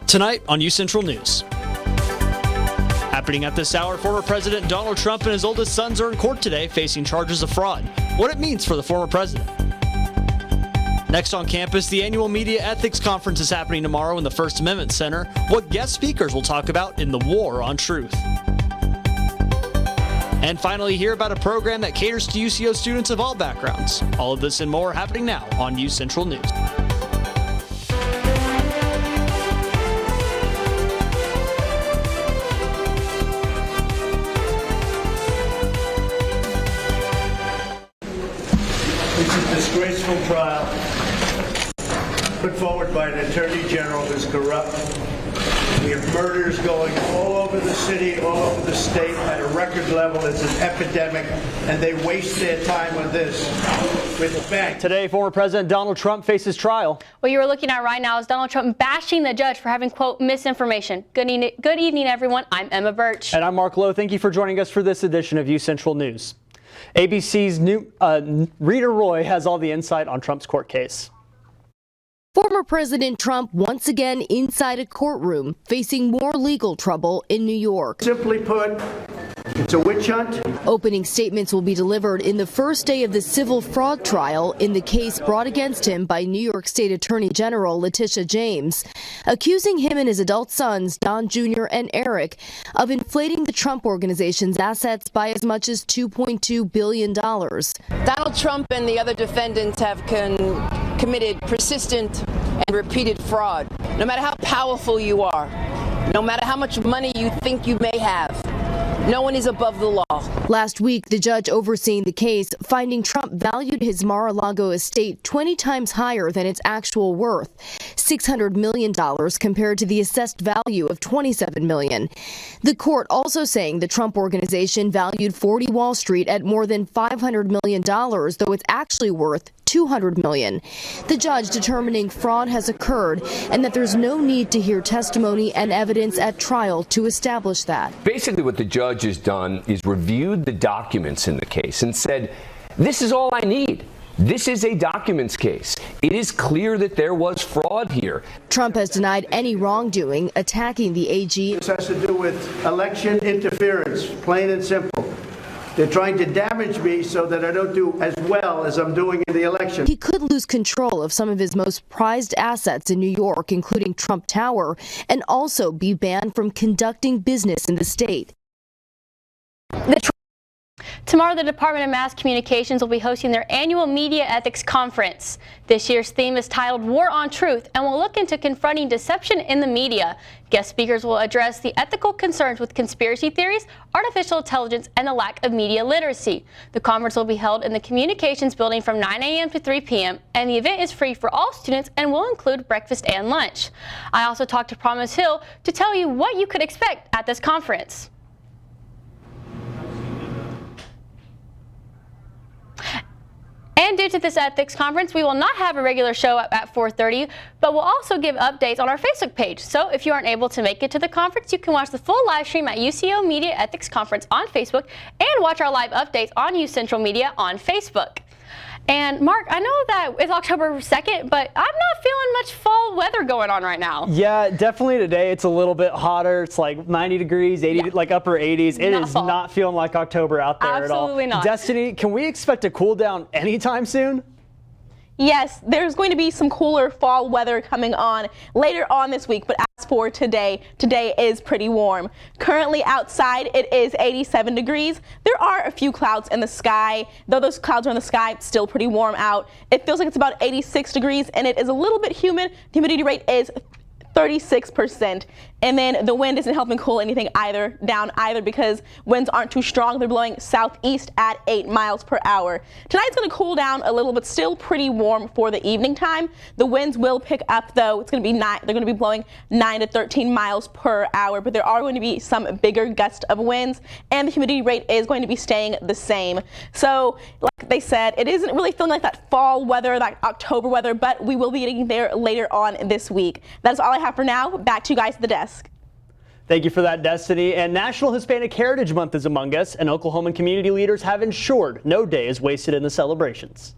Tonight on UCentral News. Happening at this hour, former President Donald Trump and his oldest sons are in court today facing charges of fraud. What it means for the former president. Next on campus, the annual Media Ethics Conference is happening tomorrow in the First Amendment Center. What guest speakers will talk about in the war on truth. And finally, hear about a program that caters to UCO students of all backgrounds. All of this and more happening now on UCentral News. It's a disgraceful trial put forward by an attorney general who's corrupt. We have murders going all over the city, all over the state at a record level. It's an epidemic, and they waste their time on this with a bang. Today, former President Donald Trump faces trial. What you are looking at right now is Donald Trump bashing the judge for having, quote, misinformation. Good evening, everyone. I'm Emma Birch. And I'm Mark Lowe. Thank you for joining us for this edition of UCentral News. ABC's new Rita Roy has all the insight on Trump's court case. Former President Trump once again inside a courtroom facing more legal trouble in New York. Simply put, it's a witch hunt. Opening statements will be delivered in the first day of the civil fraud trial in the case brought against him by New York State Attorney General Letitia James, accusing him and his adult sons, Don Jr. and Eric, of inflating the Trump Organization's assets by as much as $2.2 billion. Donald Trump and the other defendants have committed persistent and repeated fraud. No matter how powerful you are, no matter how much money you think you may have, no one is above the law. Last week, the judge overseeing the case finding Trump valued his Mar-a-Lago estate 20 times higher than its actual worth, $600 million compared to the assessed value of $27 million. The court also saying the Trump Organization valued 40 Wall Street at more than $500 million, though it's actually worth $200 million. The judge determining fraud has occurred and that there's no need to hear testimony and evidence at trial to establish that. Basically, what the judge has done is reviewed the documents in the case and said, this is all I need. This is a documents case. It is clear that there was fraud here. Trump has denied any wrongdoing, attacking the AG. This has to do with election interference, plain and simple. They're trying to damage me so that I don't do as well as I'm doing in the election. He could lose control of some of his most prized assets in New York, including Trump Tower, and also be banned from conducting business in the state. Tomorrow, the Department of Mass Communications will be hosting their annual Media Ethics Conference. This year's theme is titled War on Truth and will look into confronting deception in the media. Guest speakers will address the ethical concerns with conspiracy theories, artificial intelligence, and the lack of media literacy. The conference will be held in the Communications Building from 9 a.m. to 3 p.m., and the event is free for all students and will include breakfast and lunch. I also talked to Promise Hill to tell you what you could expect at this conference. And due to this ethics conference, we will not have a regular show up at 4:30, but we'll also give updates on our Facebook page. So if you aren't able to make it to the conference, you can watch the full live stream at UCO Media Ethics Conference on Facebook and watch our live updates on UCentral Media on Facebook. And Mark, I know that it's October 2nd, but I'm not feeling much fall weather going on right now. Yeah, definitely today it's a little bit hotter. It's like 90 degrees, 80, like upper 80s. It is not feeling like October out there at all. Absolutely not. Destiny, can we expect a cool down anytime soon? Yes, there's going to be some cooler fall weather coming on later on this week, but as for today is pretty warm. Currently outside it is 87 degrees. There are a few clouds in the sky. Though those clouds are in the sky, it's still pretty warm out. It feels like it's about 86 degrees and it is a little bit humid. The humidity rate is 36%. And then the wind isn't helping cool anything down either because winds aren't too strong. They're blowing southeast at 8 miles per hour. Tonight's going to cool down a little, but still pretty warm for the evening time. The winds will pick up though. It's going to be they're going to be blowing 9 to 13 miles per hour, but there are going to be some bigger gusts of winds and the humidity rate is going to be staying the same. So like they said, it isn't really feeling like that fall weather, that October weather, but we will be getting there later on this week. That's all I have for now. Back to you guys at the desk. Thank you for that, Destiny. And National Hispanic Heritage Month is among us, and Oklahoman community leaders have ensured no day is wasted in the celebrations.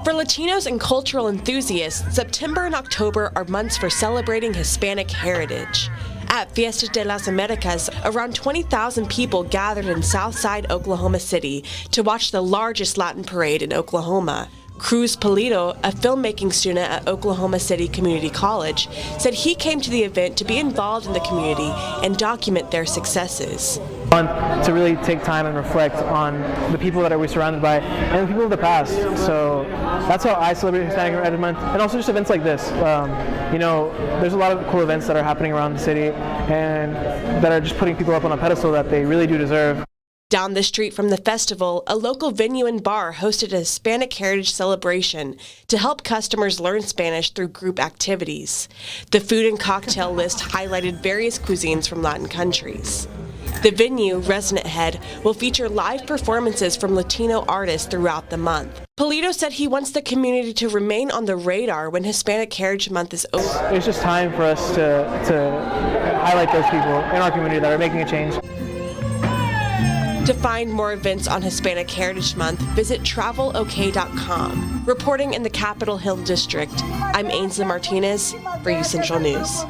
For Latinos and cultural enthusiasts, September and October are months for celebrating Hispanic heritage. At Fiestas de las Americas, around 20,000 people gathered in Southside Oklahoma City to watch the largest Latin parade in Oklahoma. Cruz Polito, a filmmaking student at Oklahoma City Community College, said he came to the event to be involved in the community and document their successes. To really take time and reflect on the people that we're surrounded by and the people of the past. So that's how I celebrate Hispanic at Edmond, and also just events like this. There's a lot of cool events that are happening around the city and that are just putting people up on a pedestal that they really do deserve. Down the street from the festival, a local venue and bar hosted a Hispanic Heritage celebration to help customers learn Spanish through group activities. The food and cocktail list highlighted various cuisines from Latin countries. The venue, Resonant Head, will feature live performances from Latino artists throughout the month. Polito said he wants the community to remain on the radar when Hispanic Heritage Month is over. It's just time for us to highlight those people in our community that are making a change. To find more events on Hispanic Heritage Month, visit travelok.com. Reporting in the Capitol Hill District, I'm Ainsley Martinez for UCentral News.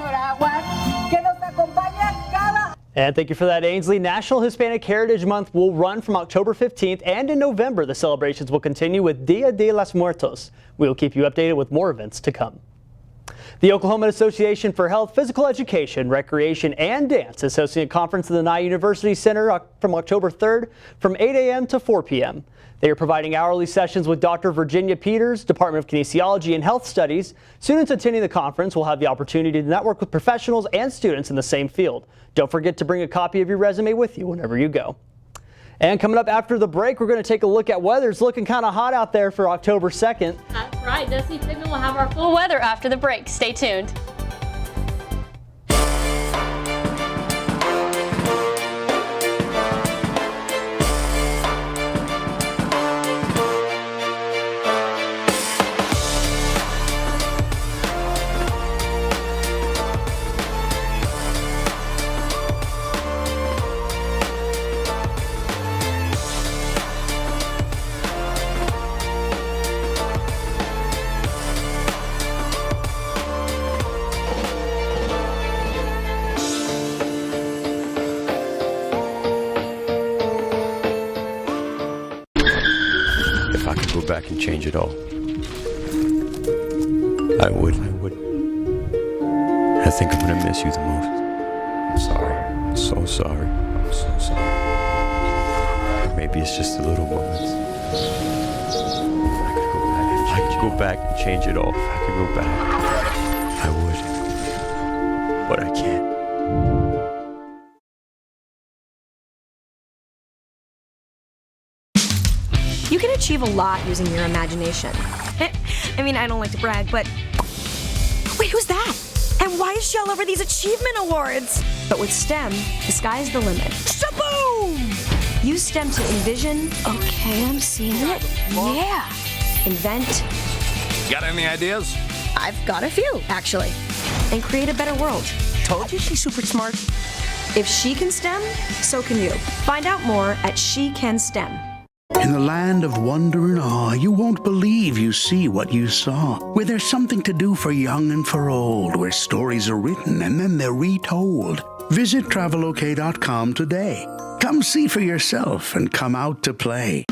And thank you for that, Ainsley. National Hispanic Heritage Month will run from October 15th, and in November, the celebrations will continue with Dia de los Muertos. We will keep you updated with more events to come. The Oklahoma Association for Health, Physical Education, Recreation, and Dance is hosting a conference at the Nye University Center from October 3rd from 8 a.m. to 4 p.m. They are providing hourly sessions with Dr. Virginia Peters, Department of Kinesiology and Health Studies. Students attending the conference will have the opportunity to network with professionals and students in the same field. Don't forget to bring a copy of your resume with you whenever you go. And coming up after the break, we're going to take a look at weather. It's looking kind of hot out there for October 2nd. That's right. Dusty Pittman will have our full weather after the break. Stay tuned. Back and change it all. I would. I think I'm gonna miss you the most. I'm sorry. I'm so sorry. I'm so sorry. Maybe it's just the little moments. If I could go back and change it all, if I could go back, I would. But I can't. You can achieve a lot using your imagination. I mean, I don't like to brag, but... Wait, who's that? And why is she all over these achievement awards? But with STEM, the sky's the limit. Shaboom! Use STEM to envision... Okay, I'm seeing it. Yeah. Invent... Got any ideas? I've got a few, actually. And create a better world. Told you she's super smart. If she can STEM, so can you. Find out more at She Can STEM. In the land of wonder and awe, you won't believe you see what you saw. Where there's something to do for young and for old, where stories are written and then they're retold. Visit travelok.com today. Come see for yourself and come out to play.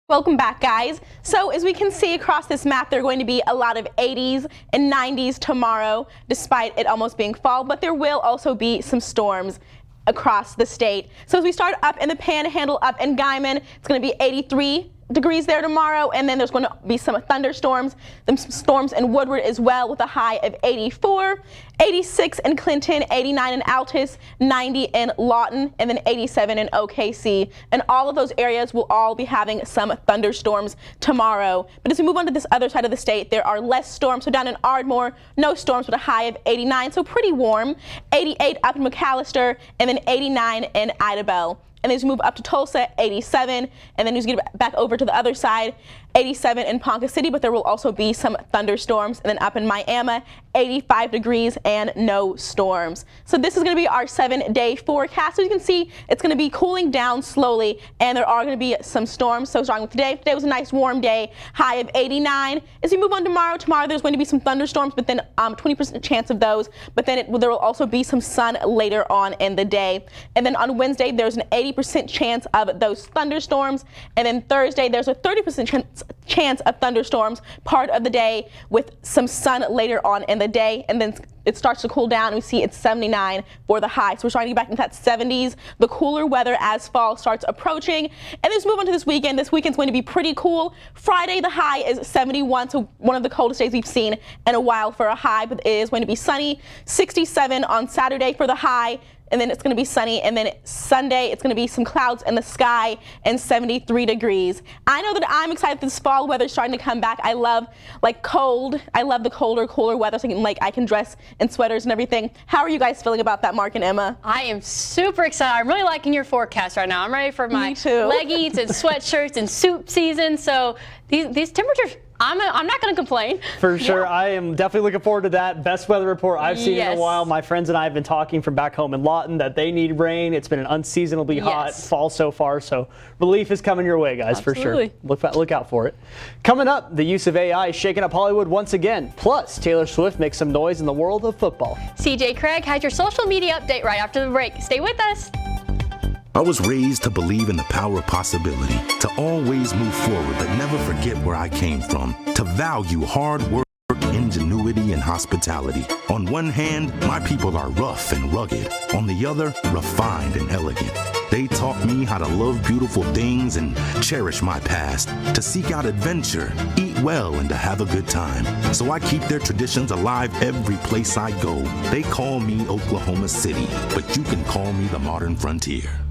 Welcome back, guys. So as we can see across this map, there are going to be a lot of 80s and 90s tomorrow, despite it almost being fall, but there will also be some storms across the state. So as we start up in the Panhandle, up in Guyman, it's going to be 83 degrees there tomorrow, and then there's going to be some thunderstorms, some storms in Woodward as well, with a high of 84, 86 in Clinton, 89 in Altus, 90 in Lawton, and then 87 in OKC. And all of those areas will all be having some thunderstorms tomorrow. But as we move on to this other side of the state, there are less storms. So down in Ardmore, no storms with a high of 89, so pretty warm. 88 up in McAllister, and then 89 in Idabel. and then as we move up to Tulsa, 87, and then as we get back over to the other side, 87 in Ponca City, but there will also be some thunderstorms. And then up in Miami, 85 degrees and no storms. So this is going to be our 7-day forecast. So you can see it's going to be cooling down slowly, and there are going to be some storms. So starting with today was a nice warm day, high of 89. As we move on tomorrow there's going to be some thunderstorms, but then 20% chance of those. But then there will also be some sun later on in the day. And then on Wednesday, there's an 80% chance of those thunderstorms. And then Thursday, there's a 30% chance of thunderstorms part of the day with some sun later on in the day. And then it starts to cool down, and we see it's 79 for the high. So we're starting to get back into that 70s, the cooler weather as fall starts approaching. And let's move on to this weekend. This weekend's going to be pretty cool. Friday, the high is 71, so one of the coldest days we've seen in a while for a high, but it is going to be sunny. 67 on Saturday for the high. And then it's going to be sunny, and then Sunday it's going to be some clouds in the sky and 73 degrees. I know that I'm excited this fall weather is starting to come back. I love cold. I love the colder, cooler weather, so I can dress in sweaters and everything. How are you guys feeling about that, Mark and Emma? I am super excited. I'm really liking your forecast right now. I'm ready for my leggings and sweatshirts and soup season. So these temperatures, I'm not going to complain. For sure. Yeah. I am definitely looking forward to that. Best weather report I've seen in a while. My friends and I have been talking from back home in Lawton that they need rain. It's been an unseasonably hot fall so far, so relief is coming your way, guys, for sure. Look out for it. Coming up, the use of AI is shaking up Hollywood once again. Plus, Taylor Swift makes some noise in the world of football. CJ Craig has your social media update right after the break. Stay with us. I was raised to believe in the power of possibility, to always move forward but never forget where I came from, to value hard work, ingenuity, and hospitality. On one hand, my people are rough and rugged. On the other, refined and elegant. They taught me how to love beautiful things and cherish my past, to seek out adventure, eat well, and to have a good time. So I keep their traditions alive every place I go. They call me Oklahoma City, but you can call me the modern frontier.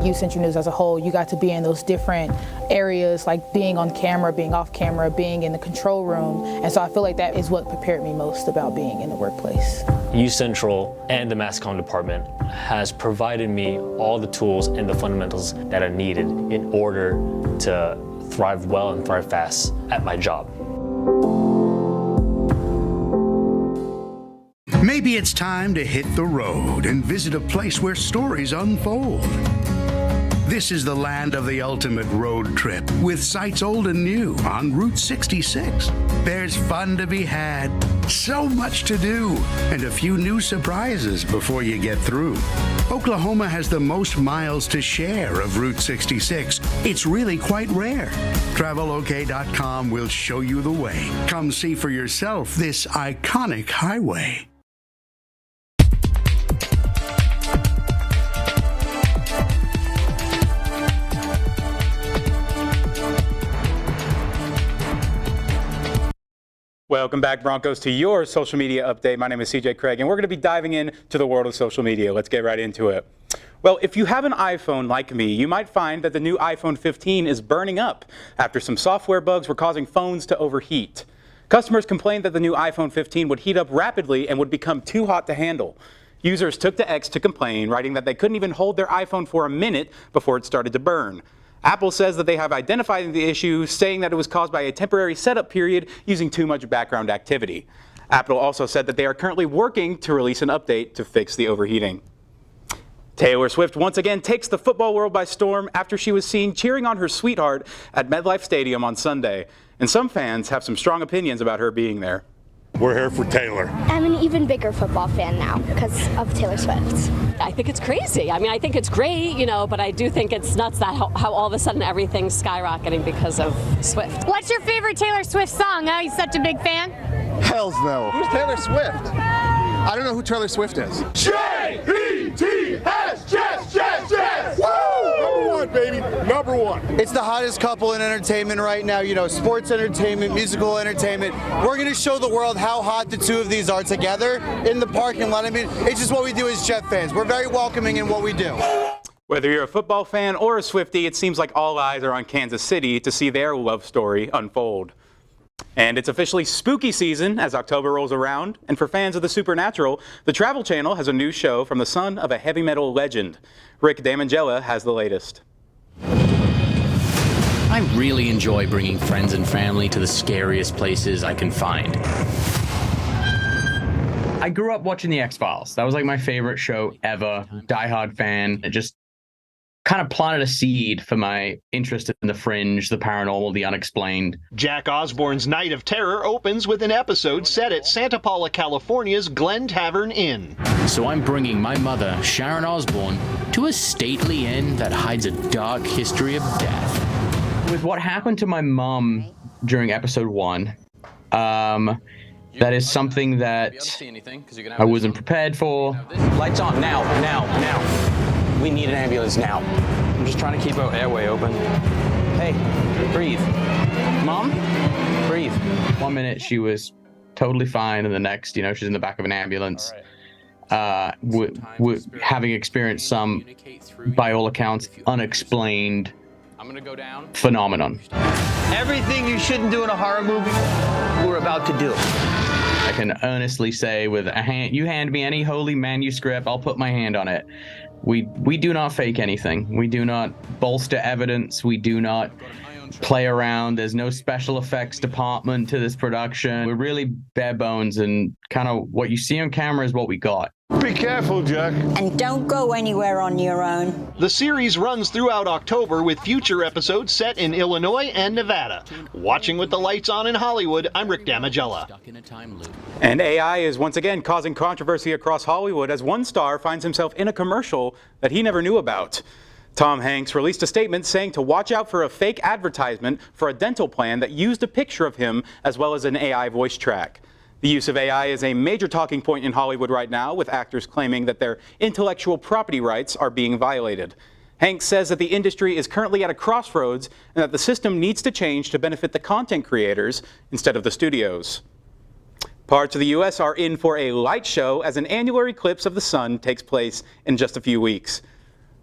UCentral News as a whole, you got to be in those different areas, like being on camera, being off camera, being in the control room. And so I feel like that is what prepared me most about being in the workplace. UCentral and the mass comm department has provided me all the tools and the fundamentals that are needed in order to thrive well and thrive fast at my job. Maybe it's time to hit the road and visit a place where stories unfold. This is the land of the ultimate road trip, with sights old and new on Route 66. There's fun to be had, so much to do, and a few new surprises before you get through. Oklahoma has the most miles to share of Route 66. It's really quite rare. TravelOK.com will show you the way. Come see for yourself this iconic highway. Welcome back, Broncos, to your social media update. My name is CJ Craig, and we're going to be diving into the world of social media. Let's get right into it. Well, if you have an iPhone like me, you might find that the new iPhone 15 is burning up after some software bugs were causing phones to overheat. Customers complained that the new iPhone 15 would heat up rapidly and would become too hot to handle. Users took to X to complain, writing that they couldn't even hold their iPhone for a minute before it started to burn. Apple says that they have identified the issue, saying that it was caused by a temporary setup period using too much background activity. Apple also said that they are currently working to release an update to fix the overheating. Taylor Swift once again takes the football world by storm after she was seen cheering on her sweetheart at MetLife Stadium on Sunday. And some fans have some strong opinions about her being there. We're here for Taylor. I'm an even bigger football fan now because of Taylor Swift. I think it's crazy. I mean, I think it's great, but I do think it's nuts that how all of a sudden everything's skyrocketing because of Swift. What's your favorite Taylor Swift song? He's such a big fan. Hells no. Who's Taylor Swift? I don't know who Taylor Swift is. J-E-T-S, Woo! Number one, baby. Number one. It's the hottest couple in entertainment right now. You know, sports entertainment, musical entertainment. We're going to show the world how hot the two of these are together in the parking lot. I mean, it's just what we do as Jet fans. We're very welcoming in what we do. Whether you're a football fan or a Swiftie, it seems like all eyes are on Kansas City to see their love story unfold. And it's officially spooky season as October rolls around. And for fans of the supernatural, the Travel Channel has a new show from the son of a heavy metal legend. Rick Damangella has the latest. I really enjoy bringing friends and family to the scariest places I can find. I grew up watching The X-Files. That was like my favorite show ever. Diehard fan. It just kind of planted a seed for my interest in the fringe, the paranormal, the unexplained. Jack Osbourne's Night of Terror opens with an episode set at Santa Paula, California's Glen Tavern Inn. So I'm bringing my mother, Sharon Osbourne, to a stately inn that hides a dark history of death. With what happened to my mom during episode 1, that is something that I wasn't prepared for. Lights on, now. We need an ambulance now. I'm just trying to keep our airway open. Hey, breathe. Mom, breathe. 1 minute she was totally fine, and the next, she's in the back of an ambulance. Having experienced some, by all accounts, unexplained phenomenon. Everything you shouldn't do in a horror movie, we're about to do. I can earnestly say with a hand, you hand me any holy manuscript, I'll put my hand on it. We do not fake anything. We do not bolster evidence. We do not play around. There's no special effects department to this production. We're really bare bones, and kind of what you see on camera is what we got. Be careful, Jack. And don't go anywhere on your own. The series runs throughout October with future episodes set in Illinois and Nevada. Watching with the lights on in Hollywood, I'm Rick Damangella. And AI is once again causing controversy across Hollywood as one star finds himself in a commercial that he never knew about. Tom Hanks released a statement saying to watch out for a fake advertisement for a dental plan that used a picture of him as well as an AI voice track. The use of AI is a major talking point in Hollywood right now, with actors claiming that their intellectual property rights are being violated. Hanks says that the industry is currently at a crossroads and that the system needs to change to benefit the content creators instead of the studios. Parts of the U.S. are in for a light show as an annular eclipse of the sun takes place in just a few weeks.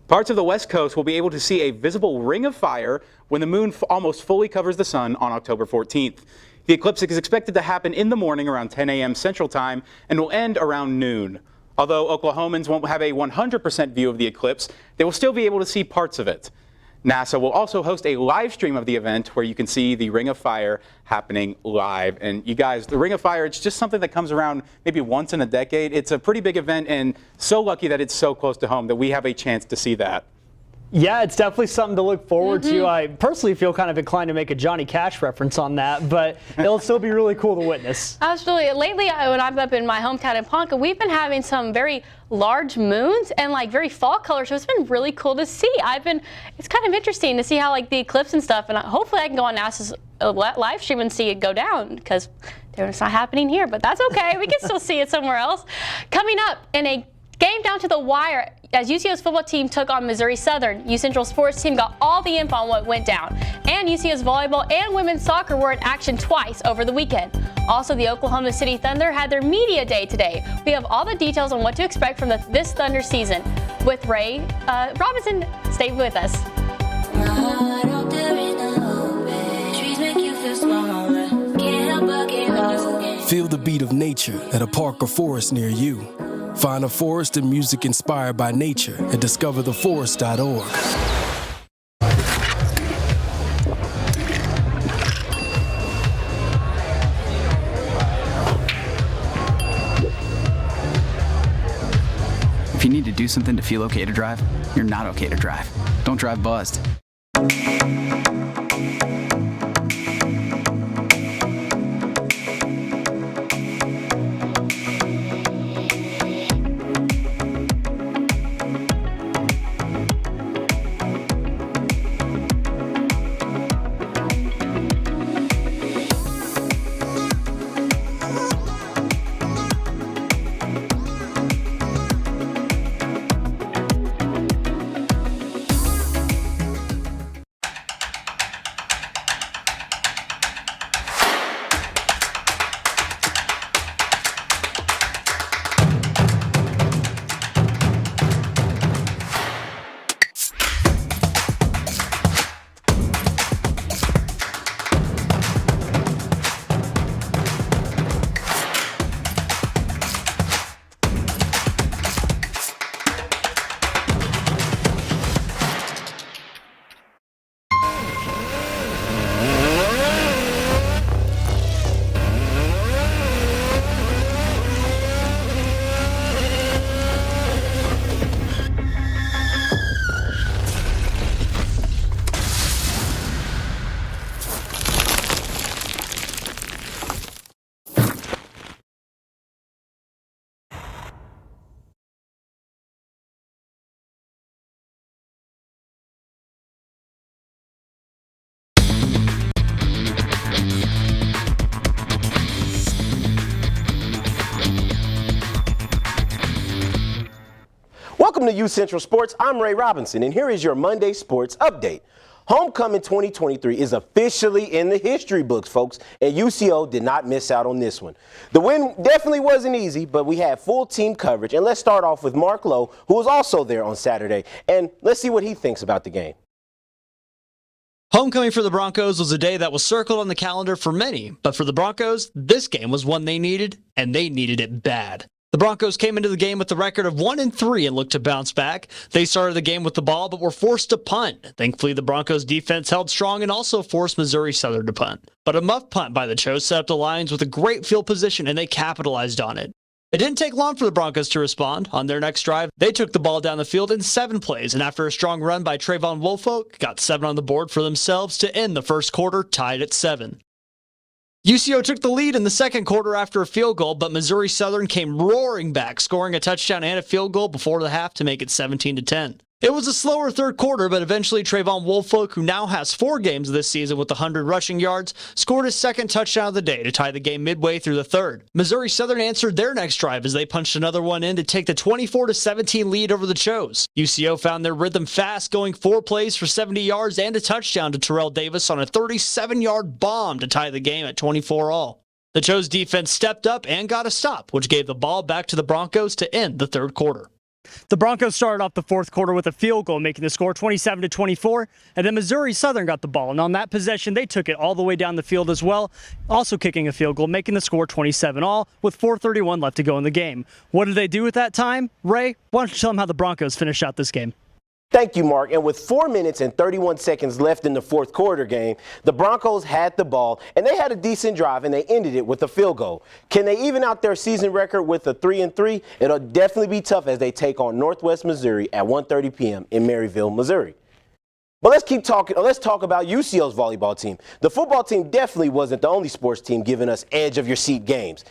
Parts of the West Coast will be able to see a visible ring of fire when the moon almost fully covers the sun on October 14th. The eclipse is expected to happen in the morning around 10 a.m. Central Time and will end around noon. Although Oklahomans won't have a 100% view of the eclipse, they will still be able to see parts of it. NASA will also host a live stream of the event where you can see the Ring of Fire happening live. And you guys, the Ring of Fire, it's just something that comes around maybe once in a decade. It's a pretty big event, and so lucky that it's so close to home that we have a chance to see that. Yeah, it's definitely something to look forward to. I personally feel kind of inclined to make a Johnny Cash reference on that, but it'll still be really cool to witness. Absolutely. Lately, when I'm up in my hometown in Ponca, we've been having some very large moons and like very fall colors, so it's been really cool to see. It's kind of interesting to see how like the eclipse and stuff, and hopefully I can go on NASA's live stream and see it go down, because it's not happening here, but that's okay. We can still see it somewhere else. Coming up in a game down to the wire, as UCO's football team took on Missouri Southern, UCentral sports team got all the info on what went down. And UCO's volleyball and women's soccer were in action twice over the weekend. Also, the Oklahoma City Thunder had their media day today. We have all the details on what to expect from this Thunder season. With Ray Robinson, stay with us. Feel the beat of nature at a park or forest near you. Find a forest and music inspired by nature at discovertheforest.org. If you need to do something to feel okay to drive, you're not okay to drive. Don't drive buzzed. Welcome to UCentral Sports. I'm Ray Robinson, and here is your Monday Sports Update. Homecoming 2023 is officially in the history books, folks, and UCO did not miss out on this one. The win definitely wasn't easy, but we had full team coverage. And let's start off with Mark Lowe, who was also there on Saturday, and let's see what he thinks about the game. Homecoming for the Broncos was a day that was circled on the calendar for many, but for the Broncos, this game was one they needed, and they needed it bad. The Broncos came into the game with a record of 1-3 and looked to bounce back. They started the game with the ball, but were forced to punt. Thankfully, the Broncos defense held strong and also forced Missouri Southern to punt. But a muff punt by the Chos set up the Lions with a great field position, and they capitalized on it. It didn't take long for the Broncos to respond. On their next drive, they took the ball down the field in 7 plays, and after a strong run by Trayvon Woolfolk, got 7 on the board for themselves to end the first quarter tied at 7. UCO took the lead in the second quarter after a field goal, but Missouri Southern came roaring back, scoring a touchdown and a field goal before the half to make it 17-10. It was a slower third quarter, but eventually Trayvon Woolfolk, who now has 4 games this season with 100 rushing yards, scored his second touchdown of the day to tie the game midway through the third. Missouri Southern answered their next drive as they punched another one in to take the 24-17 lead over the Chos. UCO found their rhythm fast, going 4 plays for 70 yards and a touchdown to Terrell Davis on a 37-yard bomb to tie the game at 24-all. The Chos defense stepped up and got a stop, which gave the ball back to the Broncos to end the third quarter. The Broncos started off the fourth quarter with a field goal, making the score 27-24, and then Missouri Southern got the ball, and on that possession, they took it all the way down the field as well, also kicking a field goal, making the score 27-all, with 4:31 left to go in the game. What did they do with that time? Ray, why don't you tell them how the Broncos finished out this game? Thank you, Mark. And with 4 minutes and 31 seconds left in the fourth quarter game, the Broncos had the ball, and they had a decent drive, and they ended it with a field goal. Can they even out their season record with a 3-3? It'll definitely be tough as they take on Northwest Missouri at 1:30 p.m. in Maryville, Missouri. But let's keep talking. Let's talk about UCO's volleyball team. The football team definitely wasn't the only sports team giving us edge of your seat games.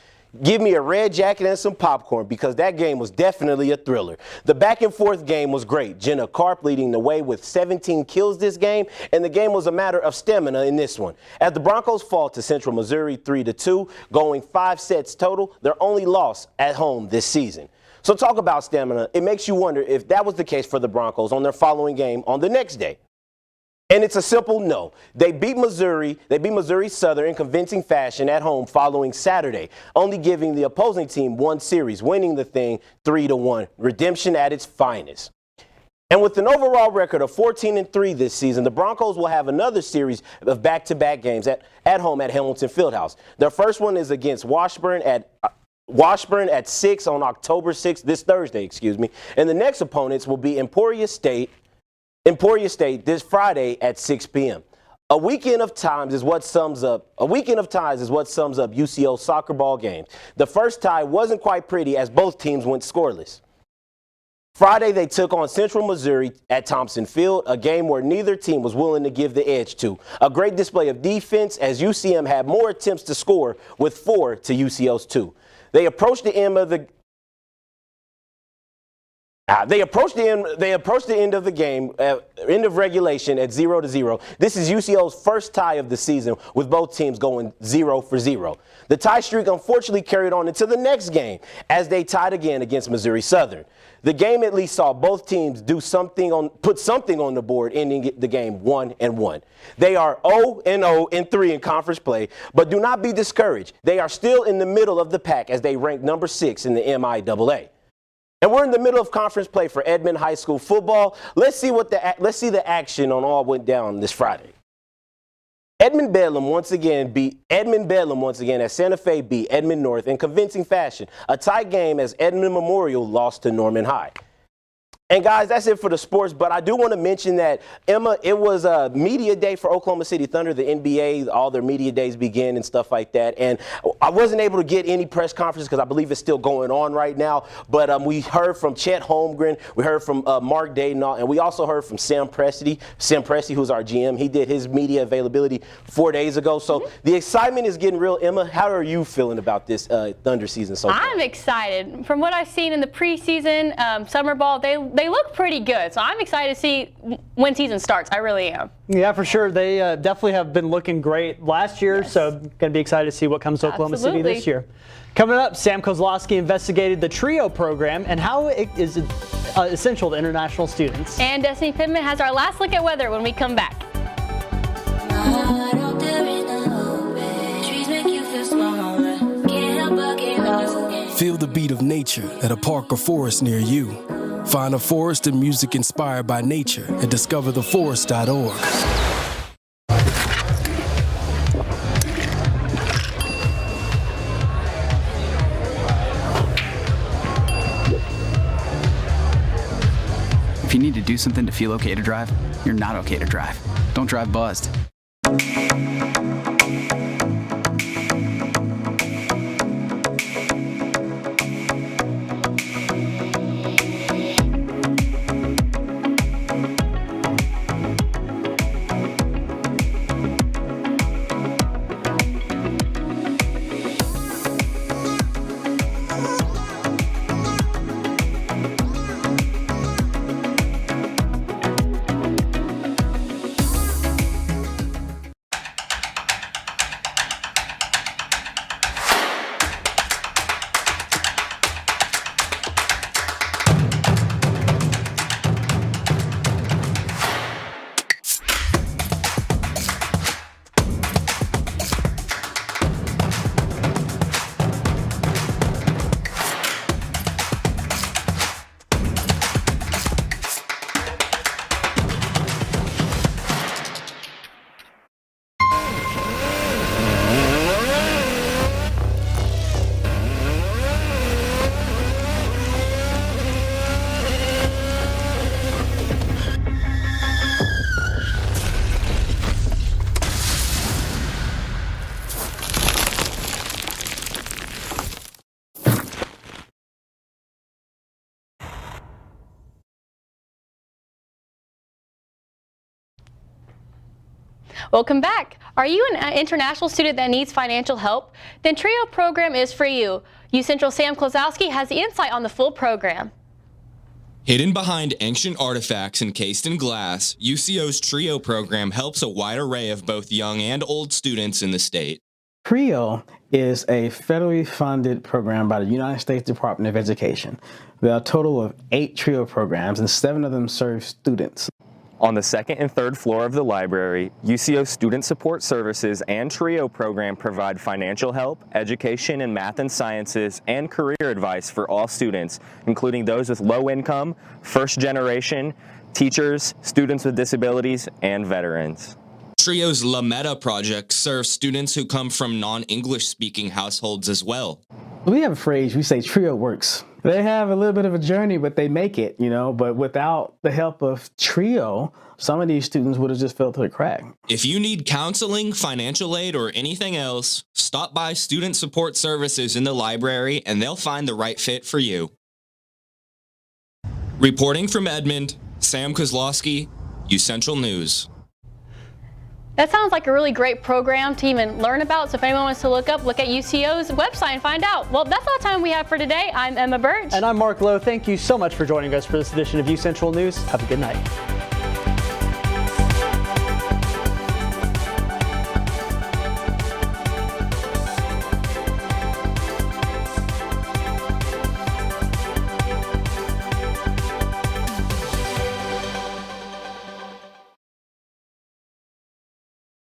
Give me a red jacket and some popcorn because that game was definitely a thriller. The back and forth game was great. Jenna Karp leading the way with 17 kills this game, and the game was a matter of stamina in this one. As the Broncos fall to Central Missouri 3-2, going 5 sets total, their only loss at home this season. So talk about stamina. It makes you wonder if that was the case for the Broncos on their following game on the next day. And it's a simple no. They beat Missouri Southern in convincing fashion at home following Saturday, only giving the opposing team 1 series, winning the thing 3-1. Redemption at its finest. And with an overall record of 14-3 this season, the Broncos will have another series of back-to-back games at home at Hamilton Fieldhouse. Their first one is against Washburn at 6 on October 6th, this Thursday, And the next opponents will be Emporia State this Friday at 6 p.m. A weekend of ties is what sums up UCO soccer ball games. The first tie wasn't quite pretty as both teams went scoreless. Friday, they took on Central Missouri at Thompson Field, a game where neither team was willing to give the edge to. A great display of defense as UCM had more attempts to score with 4 to UCO's 2. They approached the end of the end of the game, end of regulation at 0-0. This is UCO's first tie of the season, with both teams going 0-0. The tie streak unfortunately carried on into the next game as they tied again against Missouri Southern. The game at least saw both teams put something on the board, ending the game 1-1. They are 0-3 in conference play, but do not be discouraged. They are still in the middle of the pack as they rank number 6 in the MIAA. And we're in the middle of conference play for Edmond High School football. Let's see the action on all went down this Friday. Edmond Bedlam once again as Santa Fe beat Edmond North in convincing fashion. A tight game as Edmond Memorial lost to Norman High. And guys, that's it for the sports, but I do want to mention that, Emma, it was a media day for Oklahoma City Thunder, the NBA, all their media days begin and stuff like that. And I wasn't able to get any press conferences because I believe it's still going on right now. But we heard from Chet Holmgren, we heard from Mark Dayton, and we also heard from Sam Presti, who's our GM. He did his media availability 4 days ago. So the excitement is getting real. Emma, how are you feeling about this Thunder season so far? I'm excited. From what I've seen in the preseason, summer ball, they they look pretty good. So I'm excited to see when season starts. I really am. Yeah, for sure. They definitely have been looking great last year. Yes. So going to be excited to see what comes to Oklahoma City this year. Coming up, Sam Kozlowski investigated the TRIO program and how it is essential to international students. And Destiny Pittman has our last look at weather when we come back. Feel the beat of nature at a park or forest near you. Find a forest and music inspired by nature at discovertheforest.org. If you need to do something to feel okay to drive, you're not okay to drive. Don't drive buzzed. Welcome back. Are you an international student that needs financial help? Then TRIO program is for you. UCentral Sam Kozlowski has the insight on the full program. Hidden behind ancient artifacts encased in glass, UCO's TRIO program helps a wide array of both young and old students in the state. TRIO is a federally funded program by the United States Department of Education. There are a total of 8 TRIO programs, and 7 of them serve students. On the second and third floor of the library, UCO Student Support Services and TRIO program provide financial help, education in math and sciences, and career advice for all students, including those with low income, first generation, teachers, students with disabilities, and veterans. TRIO's La Meta project serves students who come from non-English speaking households as well. We have a phrase, we say TRIO works. They have a little bit of a journey, but they make it, but without the help of TRIO, some of these students would have just fell through the crack. If you need counseling, financial aid, or anything else, stop by Student Support Services in the library and they'll find the right fit for you. Reporting from Edmond, Sam Kozlowski, UCentral News. That sounds like a really great program to even learn about. So if anyone wants to look at UCO's website and find out. Well, that's all the time we have for today. I'm Emma Birch. And I'm Mark Lowe. Thank you so much for joining us for this edition of UCentral News. Have a good night.